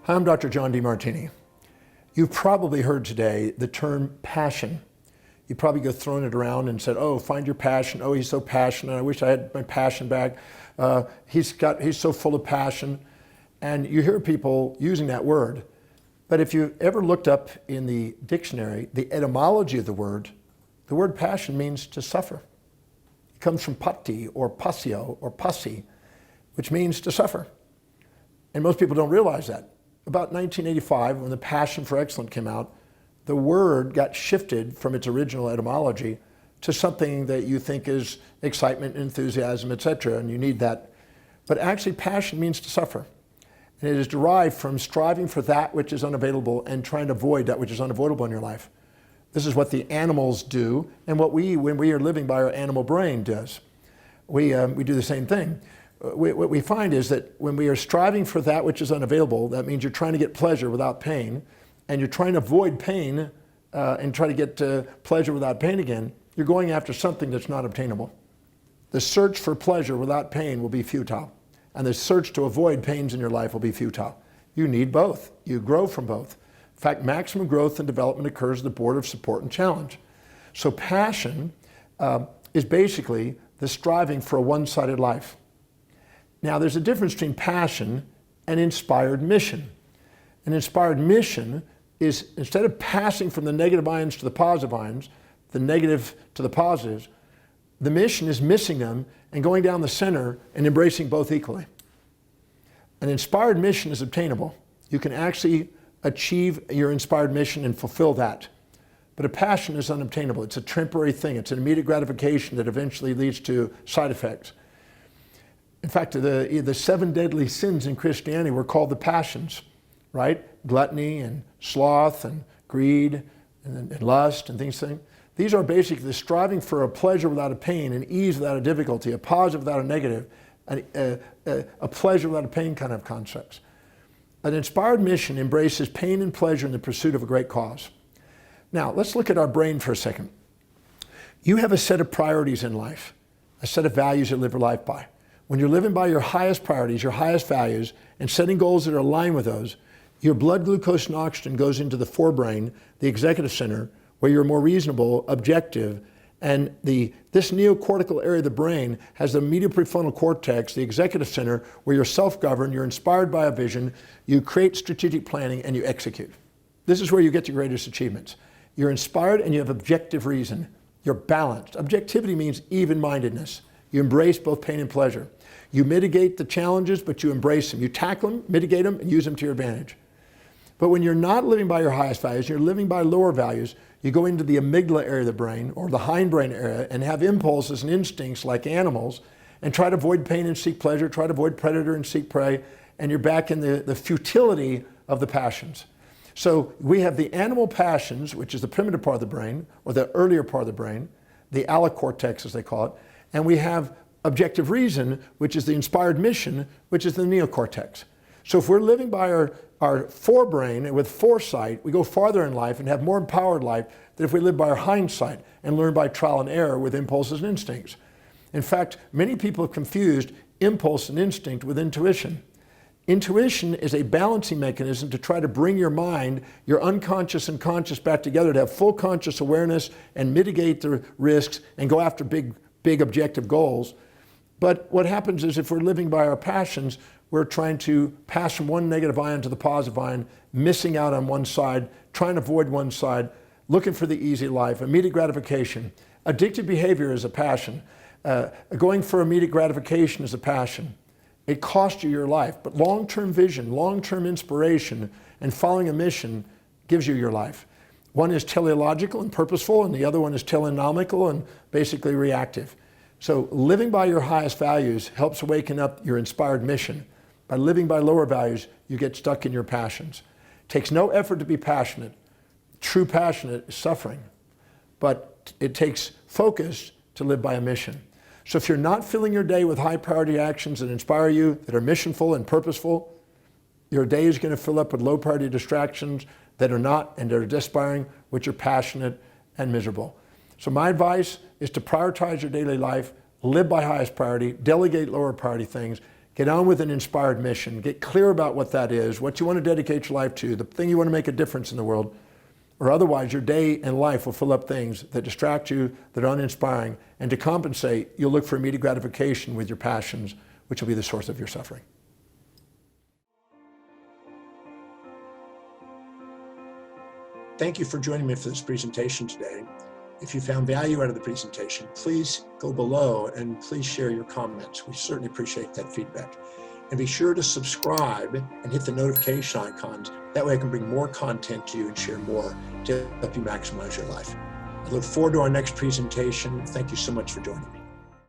Hi, I'm Dr. John Demartini. You've probably heard today the term passion. You probably go throwing it around and said, oh, find your passion. Oh, he's so passionate. I wish I had my passion back. He's so full of passion. And you hear people using that word. But if you ever looked up in the dictionary, the etymology of the word passion means to suffer. It comes from patti or passio or passi, which means to suffer. And most people don't realize that. About 1985, when the Passion for Excellence came out, the word got shifted from its original etymology to something that you think is excitement, enthusiasm, etc., and you need that. But actually, passion means to suffer. And it is derived from striving for that which is unavailable and trying to avoid that which is unavoidable in your life. This is what the animals do, and what we, when we are living by our animal brain, does. We do the same thing. What we find is that when we are striving for that which is unavailable, that means you're trying to get pleasure without pain, and you're trying to avoid pain and try to get pleasure without pain again, you're going after something that's not obtainable. The search for pleasure without pain will be futile, and the search to avoid pains in your life will be futile. You need both. You grow from both. In fact, maximum growth and development occurs at the border of support and challenge. So passion is basically the striving for a one-sided life. Now, there's a difference between passion and inspired mission. An inspired mission is, instead of passing from the negative ions to the positive ions, the negative to the positives, the mission is missing them and going down the center and embracing both equally. An inspired mission is obtainable. You can actually achieve your inspired mission and fulfill that. But a passion is unobtainable. It's a temporary thing. It's an immediate gratification that eventually leads to side effects. In fact, the 7 deadly sins in Christianity were called the passions, right? Gluttony and sloth and greed and lust and things. These are basically the striving for a pleasure without a pain, an ease without a difficulty, a positive without a negative, a pleasure without a pain kind of concepts. An inspired mission embraces pain and pleasure in the pursuit of a great cause. Now, let's look at our brain for a second. You have a set of priorities in life, a set of values you live your life by. When you're living by your highest priorities, your highest values, and setting goals that are aligned with those, your blood glucose and oxygen goes into the forebrain, the executive center, where you're more reasonable, objective, and this neocortical area of the brain has the medial prefrontal cortex, the executive center, where you're self-governed, you're inspired by a vision, you create strategic planning, and you execute. This is where you get your greatest achievements. You're inspired and you have objective reason. You're balanced. Objectivity means even-mindedness. You embrace both pain and pleasure. You mitigate the challenges, but you embrace them. You tackle them, mitigate them, and use them to your advantage. But when you're not living by your highest values, you're living by lower values, you go into the amygdala area of the brain or the hindbrain area and have impulses and instincts like animals and try to avoid pain and seek pleasure, try to avoid predator and seek prey, and you're back in the futility of the passions. So we have the animal passions, which is the primitive part of the brain, or the earlier part of the brain, the allocortex as they call it, and we have objective reason, which is the inspired mission, which is the neocortex. So if we're living by our forebrain and with foresight, we go farther in life and have more empowered life than if we live by our hindsight and learn by trial and error with impulses and instincts. In fact, many people have confused impulse and instinct with intuition. Intuition is a balancing mechanism to try to bring your mind, your unconscious and conscious back together to have full conscious awareness and mitigate the risks and go after big objective goals. But what happens is if we're living by our passions, we're trying to pass from one negative ion to the positive ion, missing out on one side, trying to avoid one side, looking for the easy life, immediate gratification. Addictive behavior is a passion. Going for immediate gratification is a passion. It costs you your life, but long-term vision, long-term inspiration, and following a mission gives you your life. One is teleological and purposeful, and the other one is telenomical and basically reactive. So living by your highest values helps awaken up your inspired mission. By living by lower values, you get stuck in your passions. It takes no effort to be passionate. True passionate is suffering, but it takes focus to live by a mission. So if you're not filling your day with high priority actions that inspire you, that are missionful and purposeful, your day is going to fill up with low priority distractions that are not and are aspiring, which are passionate and miserable. So my advice is to prioritize your daily life, live by highest priority, delegate lower priority things, Get on with an inspired mission. Get clear about what that is, what you want to dedicate your life to, the thing you want to make a difference in the world, or otherwise your day and life will fill up things that distract you, that are uninspiring, and to compensate, you'll look for immediate gratification with your passions, which will be the source of your suffering. Thank you for joining me for this presentation today. If you found value out of the presentation, please go below and please share your comments. We certainly appreciate that feedback. And be sure to subscribe and hit the notification icons. That way I can bring more content to you and share more to help you maximize your life. I look forward to our next presentation. Thank you so much for joining me.